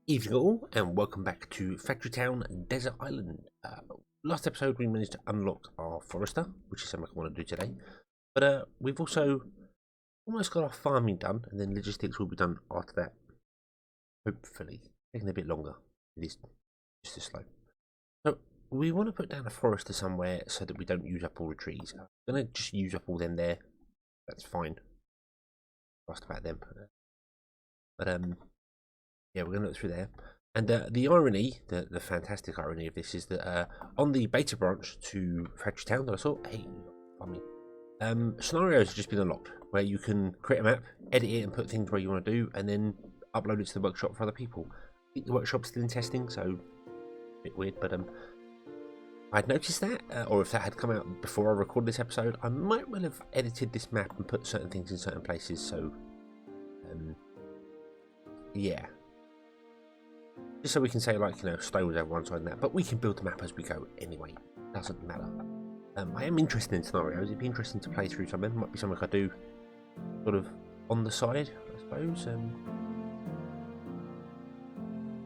Evening and welcome back to Factory Town, Desert Island. Last episode we managed to unlock our forester, which is something I want to do today. But we've also almost got our farming done, and then logistics will be done after that. Hopefully, taking a bit longer. It is just as slow. So we want to put down a forester somewhere so that we don't use up all the trees. I'm gonna just use up all them there. That's fine. Asked about them, but yeah, we're going to look through there. And the irony, the fantastic irony of this is that on the beta branch to Factory Town that I saw, hey, funny, scenarios have just been unlocked where you can create a map, edit it, and put things where you want to do, and then upload it to the workshop for other people. I think the workshop's still in testing, so a bit weird, but I'd noticed that, or if that had come out before I recorded this episode, I might well have edited this map and put certain things in certain places, so yeah. Just so we can say, like, stones over one side and that, but we can build the map as we go anyway. Doesn't matter. I am interested in scenarios. It'd be interesting to play through some of them. Might be something I do sort of on the side, I suppose.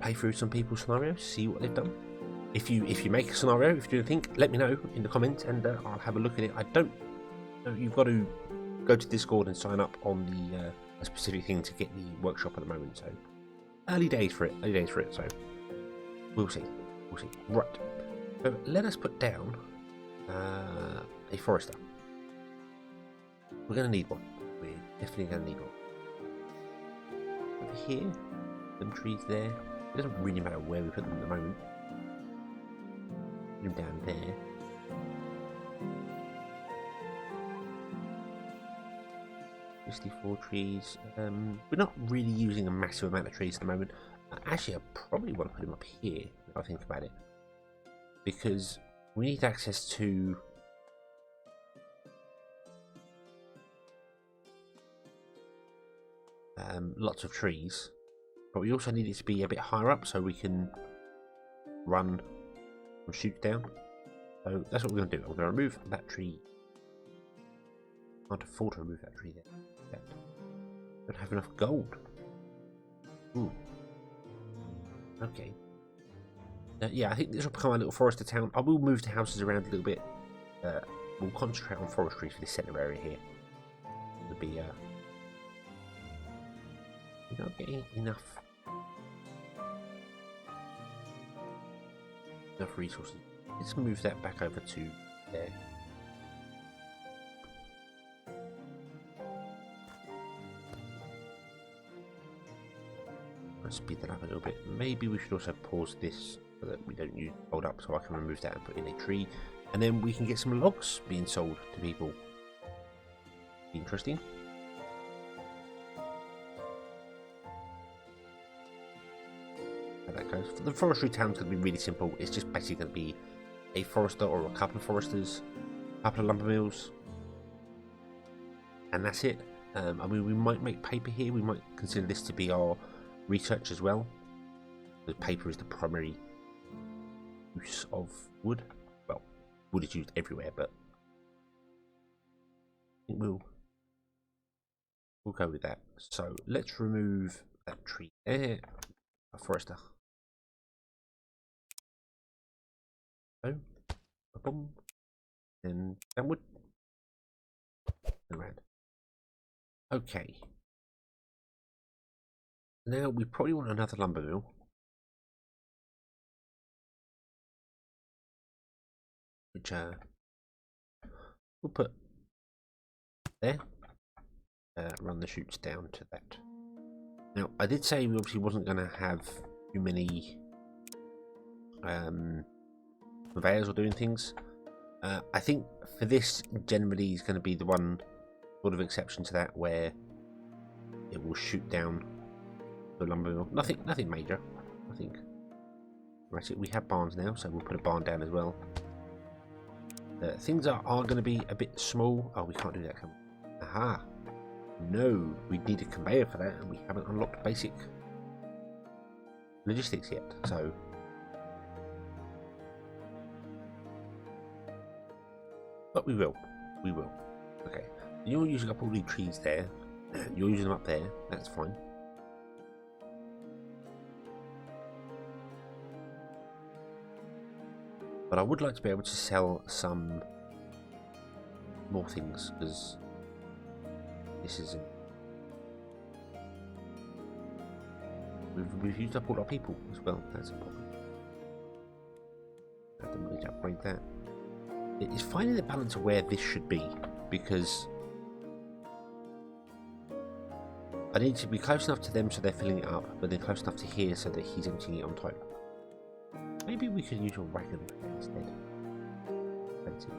Play through some people's scenarios, see what they've done. If you make a scenario, if you think, let me know in the comments, and I'll have a look at it. I don't know. You've got to go to Discord and sign up on the a specific thing to get the workshop at the moment. So. Early days for it, so we'll see. Right, so let us put down a forester. We're going to need one. We're definitely going to need one. Over here, some trees there. It doesn't really matter where we put them at the moment. Put them down there. Trees. We're not really using a massive amount of trees at the moment. Actually, I probably want to put them up here if I think about it, because we need access to lots of trees, but we also need it to be a bit higher up so we can run from chutes down. So that's what we're going to do. I'm going to remove that tree. Can't afford to remove that tree there. Don't have enough gold. Ooh. Okay. Yeah, I think this will become a little forester town. I will move the houses around a little bit. We'll concentrate on forestry for this centre area here. It'll be we're not getting enough resources. Let's move that back over to there. Speed that up a little bit. Maybe we should also pause this so that we don't hold up, so I can remove that and put in a tree, and then we can get some logs being sold to people. Interesting. How that goes. The forestry town's going to be really simple. It's just basically going to be a forester or a couple of foresters, a couple of lumber mills, and that's it. I mean, we might make paper here. We might consider this to be our research as well. The paper is the primary use of wood. Well, wood is used everywhere, but I think we'll go with that. So let's remove that tree there. A forester. So, boom, and downward and around. Okay. Now we probably want another lumber mill. Which we'll put there. Run the chutes down to that. Now I did say we obviously wasn't going to have too many conveyors or doing things. I think for this generally is going to be the one sort of exception to that where it will shoot down the lumber mill. Nothing major, I think. Right, we have barns now, so we'll put a barn down as well. Things are going to be a bit small. Oh, we can't do that. Aha! No, we need a conveyor for that, and we haven't unlocked basic logistics yet. So, but we will. Okay, you're using up all the trees there. You're using them up there. That's fine. But I would like to be able to sell some more things, because this isn't... We've used up all our people as well, that's a problem. I don't need to upgrade that. It's finding the balance of where this should be, because I need to be close enough to them so they're filling it up, but then close enough to here so that he's emptying it on top. Maybe we could use a wagon instead. Expensive.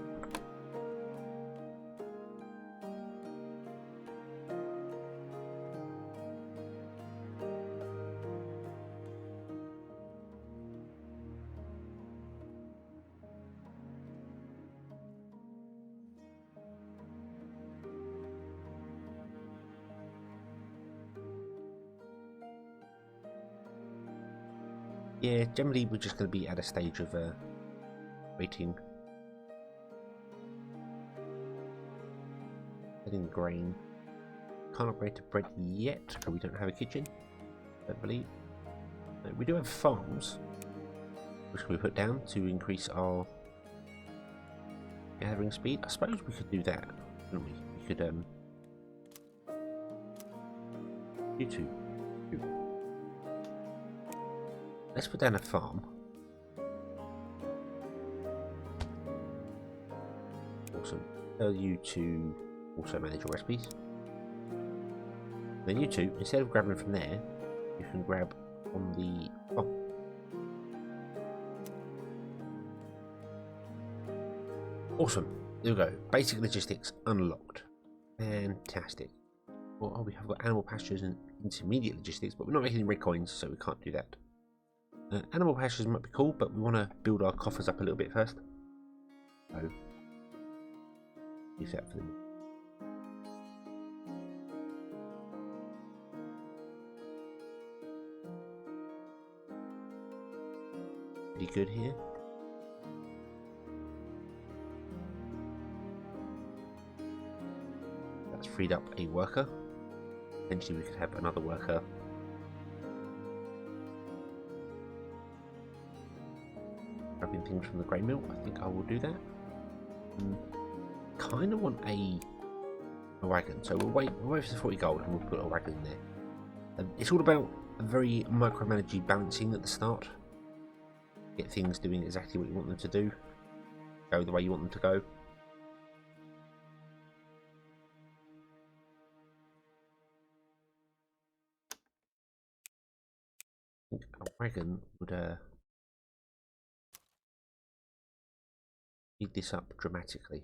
Yeah, generally we're just going to be at a stage of waiting. Getting grain. Can't upgrade to bread yet, because we don't have a kitchen, I don't believe. We do have farms, which can be put down to increase our gathering speed. I suppose we could do that, couldn't we? We could E02. Let's put down a farm. Awesome. Tell you to also manage your recipes. Then you two, instead of grabbing from there, you can grab on the... Oh. Awesome. There we go. Basic logistics unlocked. Fantastic. Well, oh, we have got animal pastures and intermediate logistics, but we're not making any red coins, so we can't do that. Animal pastures might be cool, but we want to build our coffers up a little bit first. So, use that for them. Pretty good here. That's freed up a worker. Eventually we could have another worker. Grabbing things from the grain mill. I think I will do that. Kind of want a wagon, so we'll wait for the 40 gold and we'll put a wagon in there. It's all about a very micromanaging balancing at the start. Get things doing exactly what you want them to do, go the way you want them to go. I think a wagon would speed this up dramatically.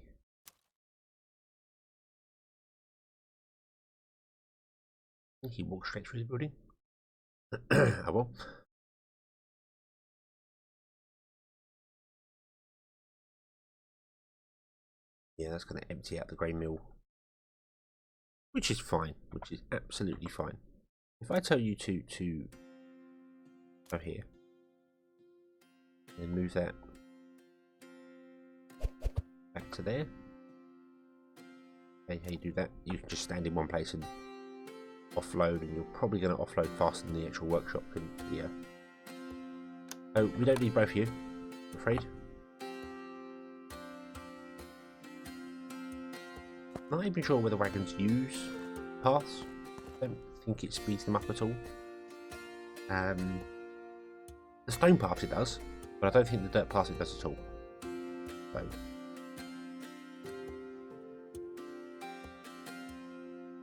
I think he walked straight through the building. Oh well. Yeah, that's going to empty out the grain mill, which is fine, which is absolutely fine. If I tell you to go here and move that back to there, and how you do that, you can just stand in one place and offload, and you're probably going to offload faster than the actual workshop can. Yeah. So we don't need both of you, I'm afraid. Not even sure whether wagons use paths. I don't think it speeds them up at all. The stone paths it does, but I don't think the dirt paths it does at all. So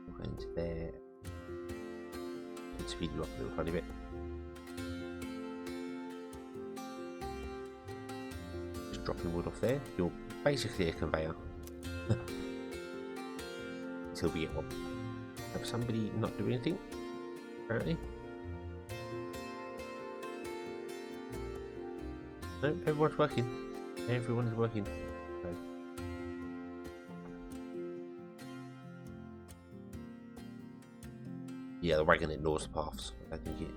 we'll go into there. Can speed you up a little tiny bit. Just dropping wood off there. You're basically a conveyor. Until we get one. Have somebody not do anything, apparently. No, everyone's working. Everyone is working. So. Yeah, the wagon ignores the paths. I think it.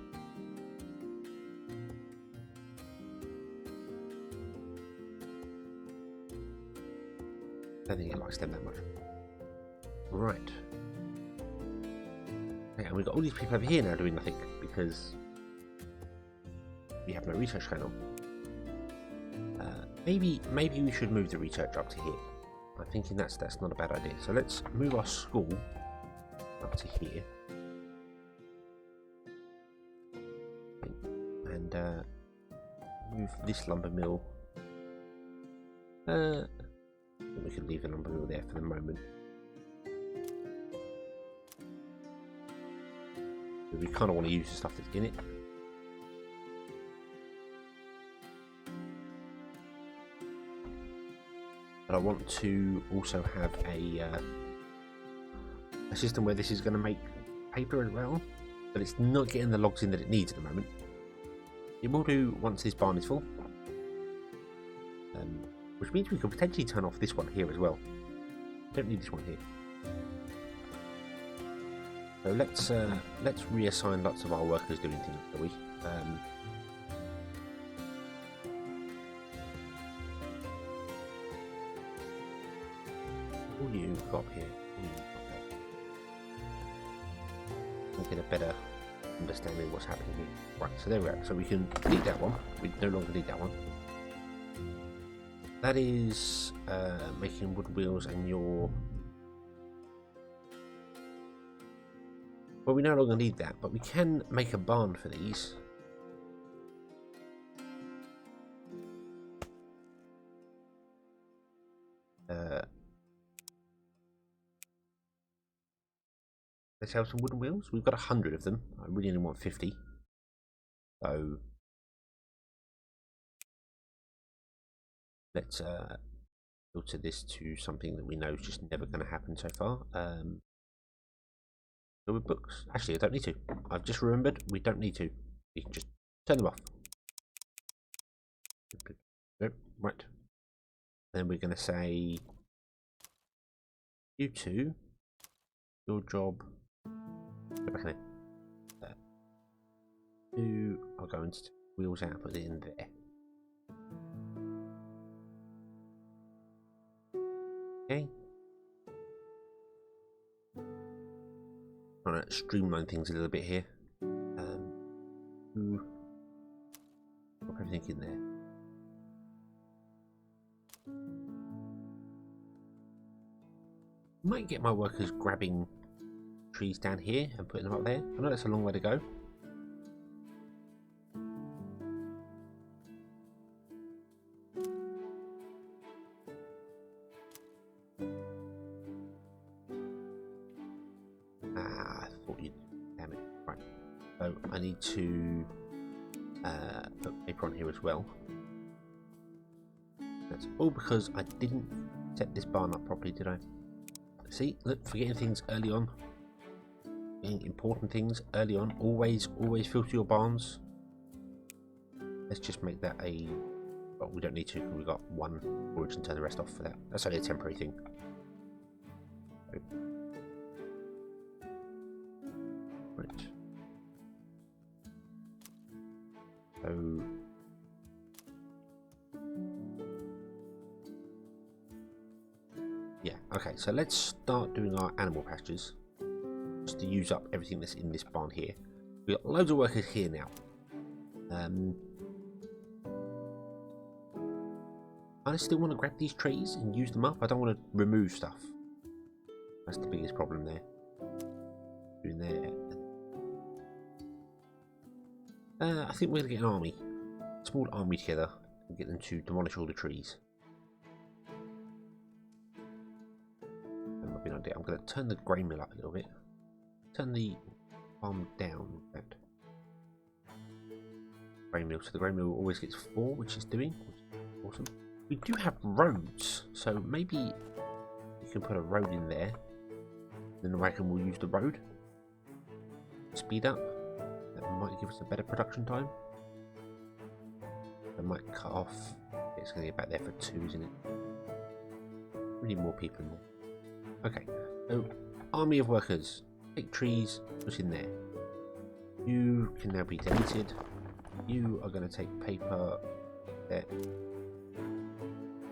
I don't think it likes them that much. Right. Okay, and we've got all these people over here now doing nothing because we have no research going on. Maybe we should move the research up to here. I'm thinking that's not a bad idea. So let's move our school up to here. And move this lumber mill. We can leave the lumber mill there for the moment. We kind of want to use the stuff that's in it. But I want to also have a system where this is going to make paper as well, but it's not getting the logs in that it needs at the moment. It will do once this barn is full, which means we could potentially turn off this one here as well. Don't need this one here. So let's reassign lots of our workers doing things, shall we? All you got here. We'll get a better understanding of what's happening here. Right, so there we are. So we can delete that one. We no longer need that one. That is making wood wheels, and your... Well, we no longer need that, but we can make a barn for these. Let's have some wooden wheels. We've got 100 of them. I really only want 50. So let's filter this to something that we know is just never going to happen so far. So with books. Actually, I don't need to. I've just remembered we don't need to. We can just turn them off. Nope, right. Then we're going to say, you two, your job. Go back in there. You are going to wheels out, put it in there. Okay. Trying to streamline things a little bit here. Put everything in there. Might get my workers grabbing trees down here and putting them up there. I know that's a long way to go. I thought you'd... Damn it. Right. So I need to put paper on here as well. That's all because I didn't set this barn up properly, did I? See, look, forgetting things early on. Important things early on. Always filter your barns. Let's just make that a... Well, we don't need to because we've got one forage and turn the rest off for that. That's only a temporary thing. Right. So... yeah, okay, so let's start doing our animal pastures. Just to use up everything that's in this barn here. We've got loads of workers here now. I still want to grab these trees and use them up. I don't want to remove stuff. That's the biggest problem there. Doing there. I think we're going to get an army. A small army together and get them to demolish all the trees. That might be an idea. I'm going to turn the grain mill up a little bit. Turn the farm down. In fact. Grain mill. So the grain mill always gets 4, which is doing. Which is awesome. We do have roads, so maybe you can put a road in there. Then I reckon we'll use the road. Speed up. That might give us a better production time. I might cut off. It's going to get back there for 2, isn't it? We need more people in there. Okay, so army of workers. Take trees, put in there. You can now be deleted. You are going to take paper there.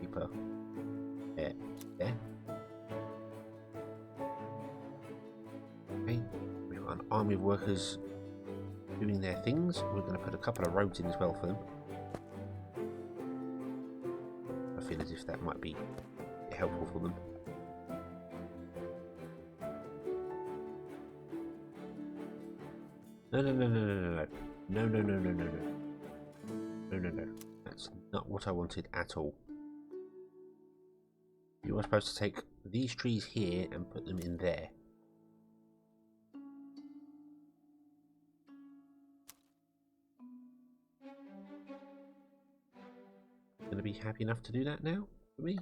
Paper there. There. Okay, we've got an army of workers doing their things. We're going to put a couple of roads in as well for them. if that might be helpful for them. No, no, no, no, no, no, no, no, no, no, no, no, no, no, no. That's not what I wanted at all. You are supposed to take these trees here and put them in there. Going to be happy enough to do that now for me?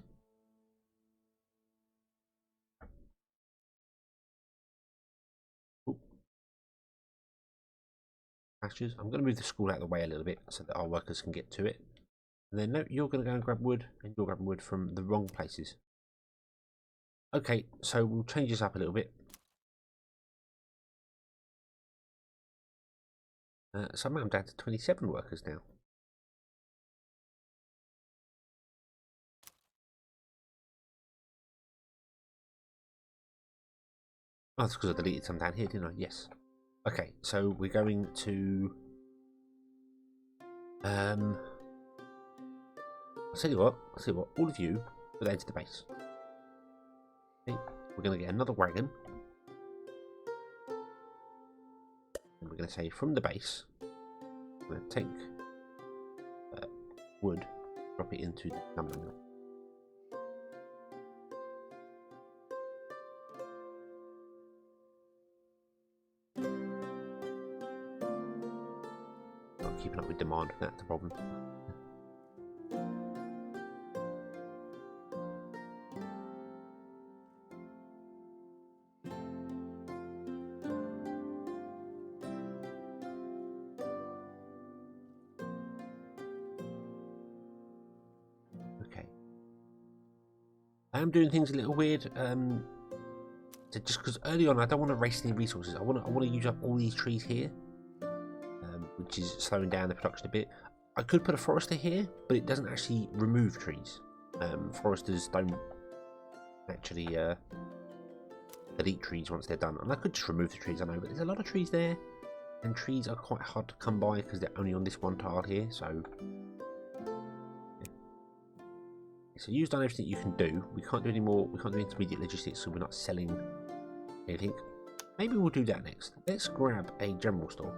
Ooh. Pastures. I'm going to move the school out of the way a little bit so that our workers can get to it. And then no, you're going to go and grab wood, and you're grabbing wood from the wrong places. Okay, so we'll change this up a little bit. So I'm down to 27 workers now. Oh, that's because I deleted some down here, didn't I? Yes. Okay, so we're going to... I'll tell you what, all of you go down to the base. Okay, we're going to get another wagon. And we're going to say from the base, we're going to take wood, drop it into the number mill. Not keeping up with demand, that's the problem. Okay. I am doing things a little weird. Just because early on I don't want to waste any resources. I want to use up all these trees here, which is slowing down the production a bit. I could put a forester here, but it doesn't actually remove trees. Foresters don't actually delete trees once they're done. And I could just remove the trees, I know, but there's a lot of trees there, and trees are quite hard to come by because they're only on this one tile here. So, yeah. So you've done everything you can do. We can't do any more. We can't do intermediate logistics, so we're not selling anything. Maybe we'll do that next. Let's grab a general store.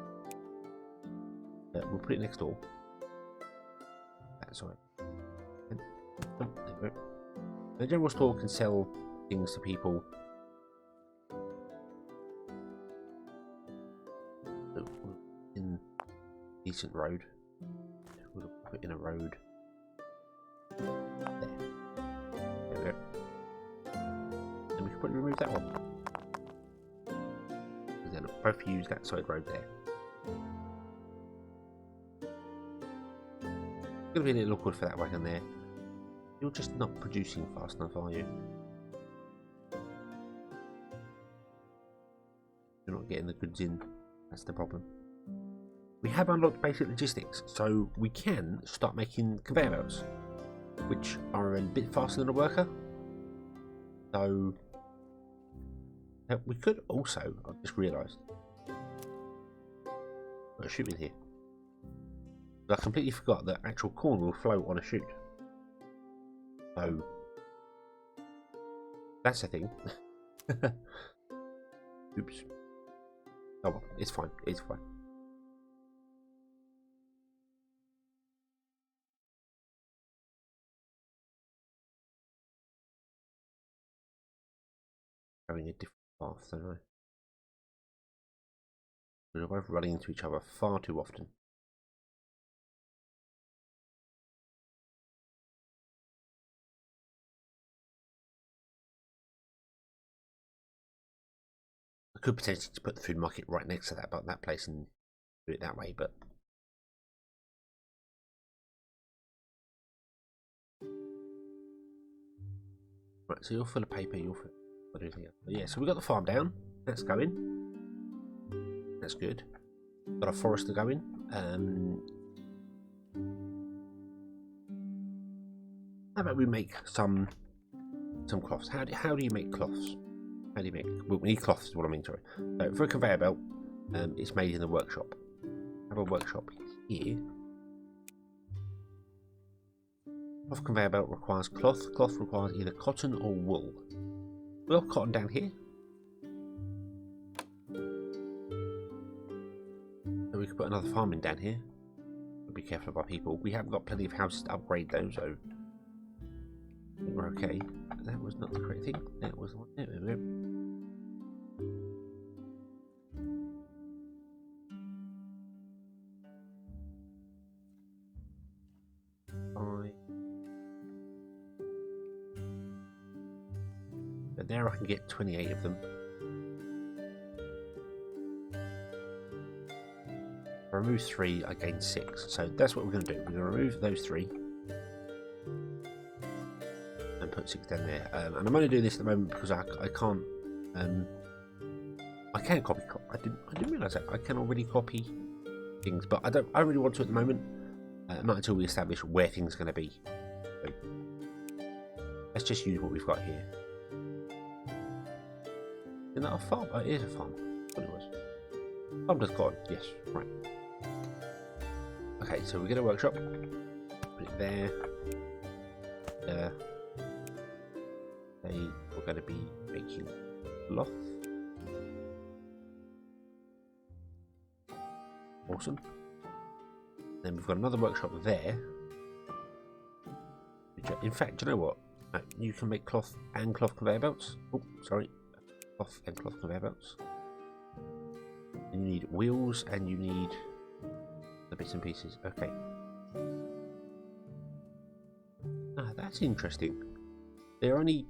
We'll put it next door. That's all right. And, oh, there we go. The general store can sell things to people. In decent road. We'll put in a road. There. There we go. And we can probably remove that one. And then both use that side road there. It's going to be a little awkward for that wagon there. You're just not producing fast enough, are you? You're not getting the goods in. That's the problem. We have unlocked basic logistics, so we can start making conveyor belts, which are a bit faster than a worker. So we could also, I've just realised, put a chute in here. I completely forgot that actual corn will float on a chute. So that's a thing. Oops. Oh well, it's fine. It's fine. Having a different path, don't I? We're both running into each other far too often. I could potentially just put the food market right next to that place and do it that way, but right. So you're full of paper. You're full of everything else. But yeah. So we got the farm down. That's going. That's good. Got a forester going. How about we make some cloths? How do you make cloths? How do you make? Well, we need cloths. Is what I mean. Sorry. So for a conveyor belt, it's made in the workshop. Have a workshop here. Cloth conveyor belt requires cloth. Cloth requires either cotton or wool. We'll have cotton down here. So we could put another farm in down here. Be careful of our people. We haven't got plenty of houses to upgrade though, so we're okay. That was not the correct thing. That was the one. There we go. But there I can get 28 of them. If I remove 3, I gain 6. So that's what we're going to do. We're going to remove those 3 and put 6 down there. And I'm only doing this at the moment because I can't. I can copy. I didn't realise that I can already copy things, but I don't really want to at the moment. Not until we establish where things are going to be. So let's just use what we've got here. Isn't that a farm? Oh, it is a farm. I thought it was. Farm does cotton. Yes, right. Okay, so we get a workshop. Put it there. We're going to be making cloth. Awesome. Then we've got another workshop there. In fact, do you know what? You can make cloth and cloth conveyor belts. Oh, sorry. Cloth and cloth conveyor belts. And you need wheels and you need the bits and pieces. Okay. Ah, that's interesting. They're only...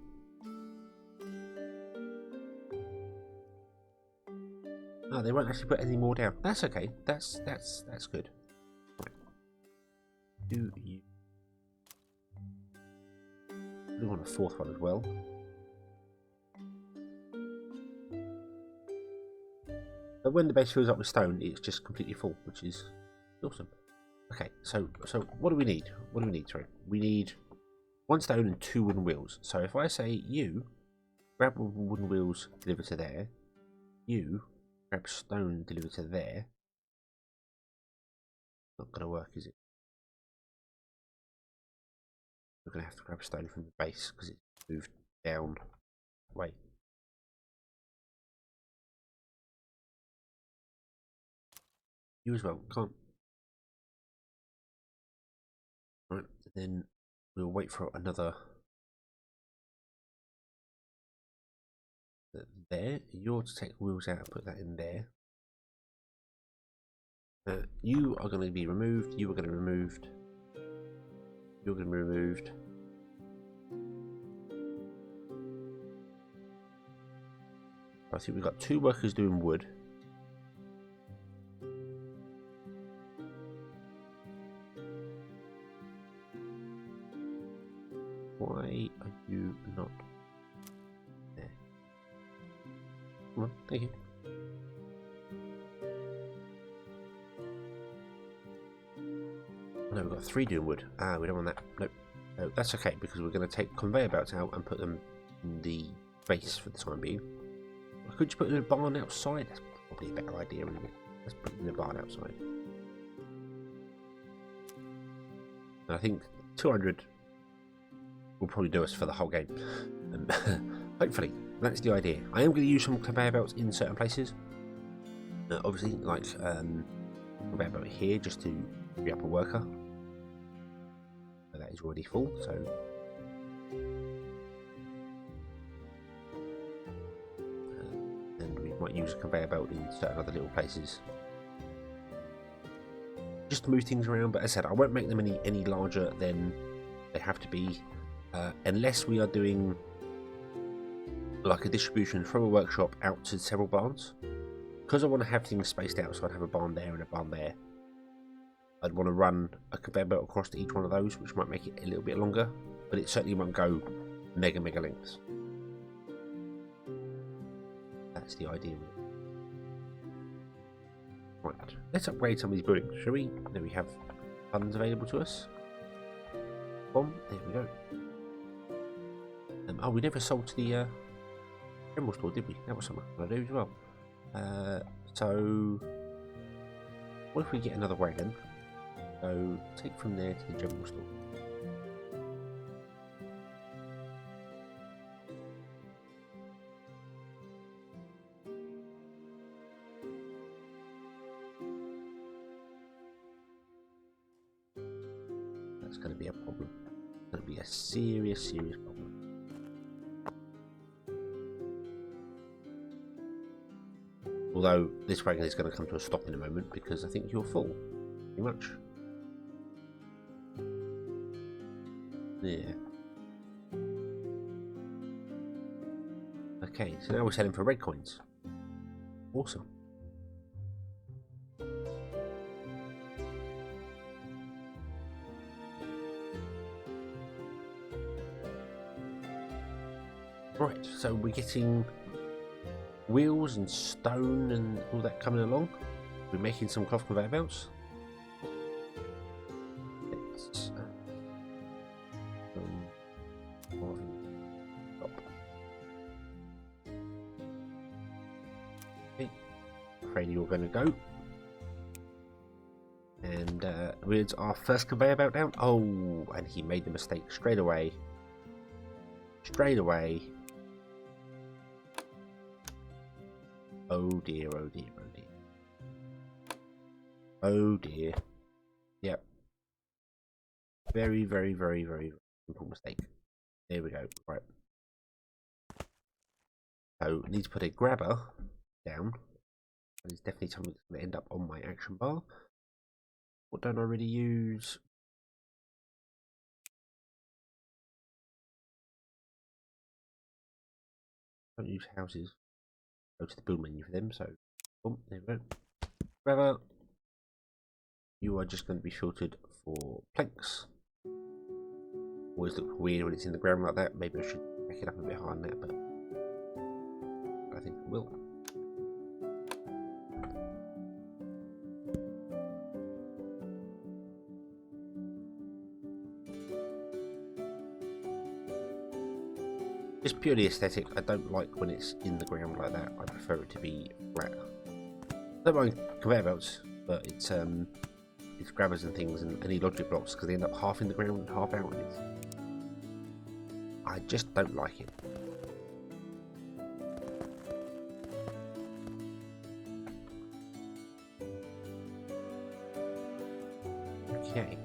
Oh, they won't actually put any more down. That's okay. That's good. Right. Do you... We want a 4th one as well. But when the base fills up with stone, it's just completely full, which is awesome. Okay, so what do we need? What do we need? Sorry, we need 1 stone and 2 wooden wheels. So if I say you grab wooden wheels, deliver to there. You grab stone, deliver to there. Not gonna work, is it? We're gonna have to grab stone from the base because it's moved down. Wait. You as well, can't. Right, then we'll wait for another. There, you're to take wheels out and put that in there. You are going to be removed. You are going to be removed. You're going to be removed. I think we've got 2 workers doing wood. Why are you not there? Come on, thank you. Oh, no, we've got 3 doing wood. Ah, we don't want that. Nope. No, that's okay because we're going to take conveyor belts out and put them in the base for the time being. Or could you put it in a barn outside? That's probably a better idea, really. Let's put it in a barn outside. And I think 200 will probably do us for the whole game. Hopefully, that's the idea. I am going to use some conveyor belts in certain places. Obviously, like conveyor belt here just to free up a worker. That is already full, so and we might use a conveyor belt in certain other little places just to move things around. But as I said, I won't make them any larger than they have to be, unless we are doing like a distribution from a workshop out to several barns. Because I want to have things spaced out, so I'd have a barn there and a barn there. I'd want to run a conveyor belt across to each one of those, which might make it a little bit longer, but it certainly won't go mega lengths. That's the idea. Right, let's upgrade some of these buildings, shall we? There we have funds available to us. Boom, there we go. Oh, we never sold to the general store, did we? That was something I do as well. So, what if we get another wagon? So take from there to the general store. That's going to be a problem. It's going to be a serious problem. Although this wagon is going to come to a stop in a moment because I think you're full, pretty much. Yeah. Okay, so now we're selling for red coins. Awesome. Right, so we're getting wheels and stone and all that coming along. We're making some cloth conveyor belts. Okay, afraid you're going to go. And with our first conveyor belt down. Oh, and he made the mistake straight away. Oh dear. Oh dear. Yep. Very simple mistake. There we go. Right. So need to put a grabber down. And it's definitely something that's going to end up on my action bar. What don't I really use? Don't use houses. Go to the build menu for them, so boom, there we go. Grabber, you are just going to be filtered for planks. Always look weird when it's in the ground like that. Maybe I should back it up a bit higher than that, but I think I will. Just purely aesthetic. I don't like when it's in the ground like that. I prefer it to be flat. I don't mind conveyor belts, but it's grabbers and things and any logic blocks because they end up half in the ground and half out, and I just don't like it. Okay.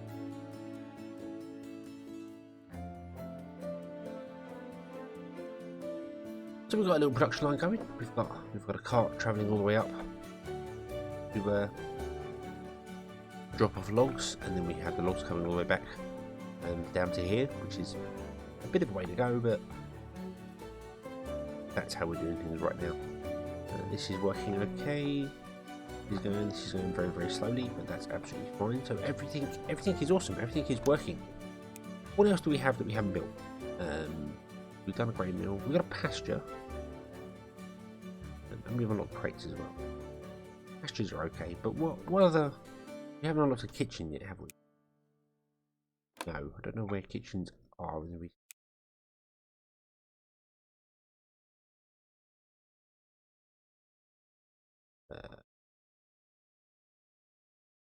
So we've got a little production line going. We've got a cart travelling all the way up to drop off logs, and then we have the logs coming all the way back and down to here, which is a bit of a way to go, but that's how we're doing things right now. This is working okay. This is going very slowly, but that's absolutely fine. So everything is awesome. Everything is working. What else do we have that we haven't built? We've done a grain mill. We've got a pasture. And we've unlocked crates as well. Pastures are okay, but what other... We haven't unlocked a kitchen yet, have we? No, I don't know where kitchens are in the...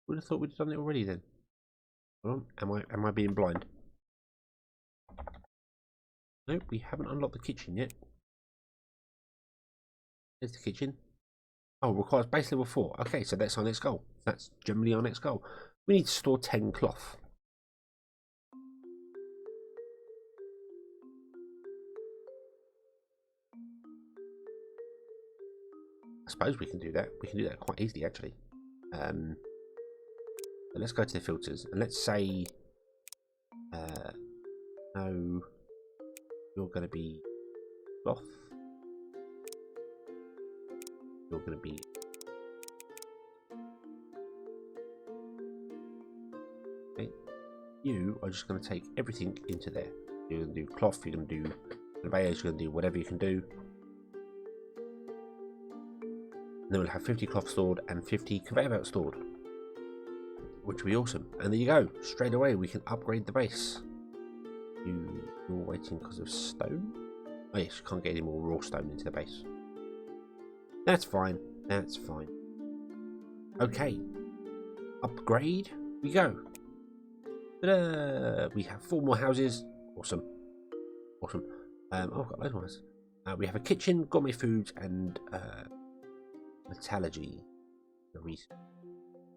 Would have thought we'd done it already then. Hold on, am I being blind? Nope, we haven't unlocked the kitchen yet. There's the kitchen. Oh, requires base level 4. Okay, so that's our next goal. That's generally our next goal. We need to store 10 cloth. I suppose we can do that. We can do that quite easily, actually. So let's go to the filters and let's say no, you're going to be cloth. You're going to be okay. You are just going to take everything into there. You're going to do cloth. You're going to do conveyors. You're going to do whatever you can do. And then we'll have 50 cloth stored and 50 conveyor belts stored, which will be awesome. And there you go. Straight away we can upgrade the base. You're waiting because of stone? Oh yes, you can't get any more raw stone into the base. That's fine. That's fine. Okay. Upgrade. We go. Ta-da! We have 4 more houses. Awesome. Awesome. Oh, I've got loads more houses. We have a kitchen, gourmet foods, and metallurgy.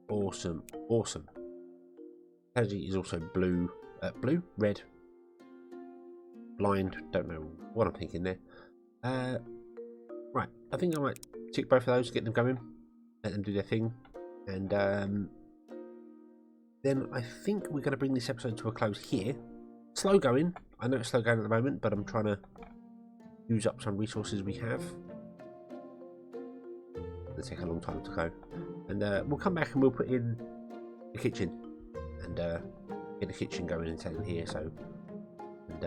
Awesome. Awesome. Strategy is also blue, red, blind. Don't know what I'm thinking there. Right, I think I might tick both of those, get them going, let them do their thing, and then I think we're going to bring this episode to a close here. Slow going. I know it's slow going at the moment, but I'm trying to use up some resources we have. It'll take a long time to go, and we'll come back and we'll put in the kitchen and get the kitchen going and set in here. So, and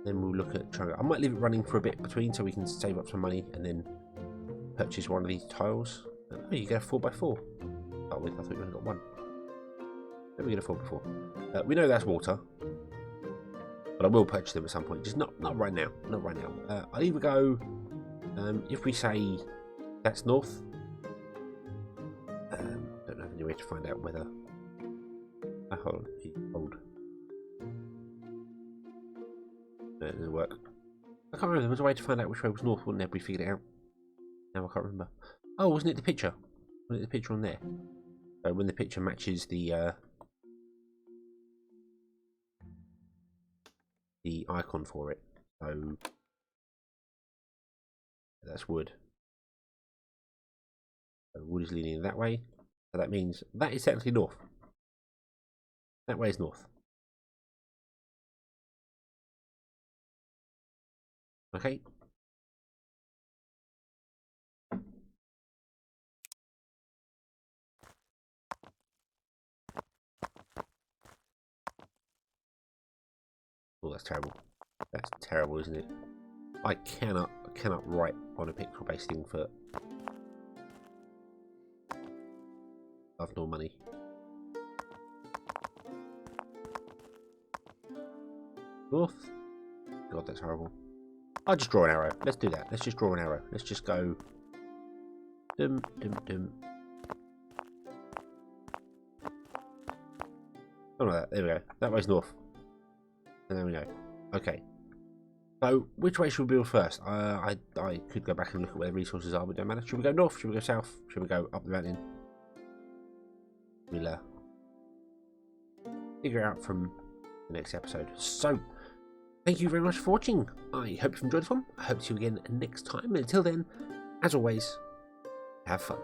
then we'll look at trying. I might leave it running for a bit between, so we can save up some money and then purchase one of these tiles. Oh, you get a 4x4. Start with. I thought you only got one. Let me get a 4x4. We know that's water, but I will purchase them at some point. Just not right now. Not right now. I'll either go. If we say that's north. Don't know any way to find out whether. Hold on. No, it doesn't work. I can't remember. There was a way to find out which way was north, wasn't there? We figured it out. Now I can't remember. Oh, wasn't it the picture? Wasn't it the picture on there? So when the picture matches the icon for it. So that's wood. So wood is leaning that way. So that means that is technically north. That way is north. Okay. Oh, that's terrible. That's terrible, isn't it? I cannot write on a pixel-based thing for love nor money. North. God, that's horrible. I'll just draw an arrow. Let's do that. Let's just draw an arrow. Let's just go. Dum dum dum. Something like that. There we go. That way's north. And there we go. Okay. So, which way should we build first? I could go back and look at where the resources are, but it don't matter. Should we go north? Should we go south? Should we go up the mountain? We'll figure out from the next episode. So, thank you very much for watching. I hope you've enjoyed this one. I hope to see you again next time. And until then, as always, have fun.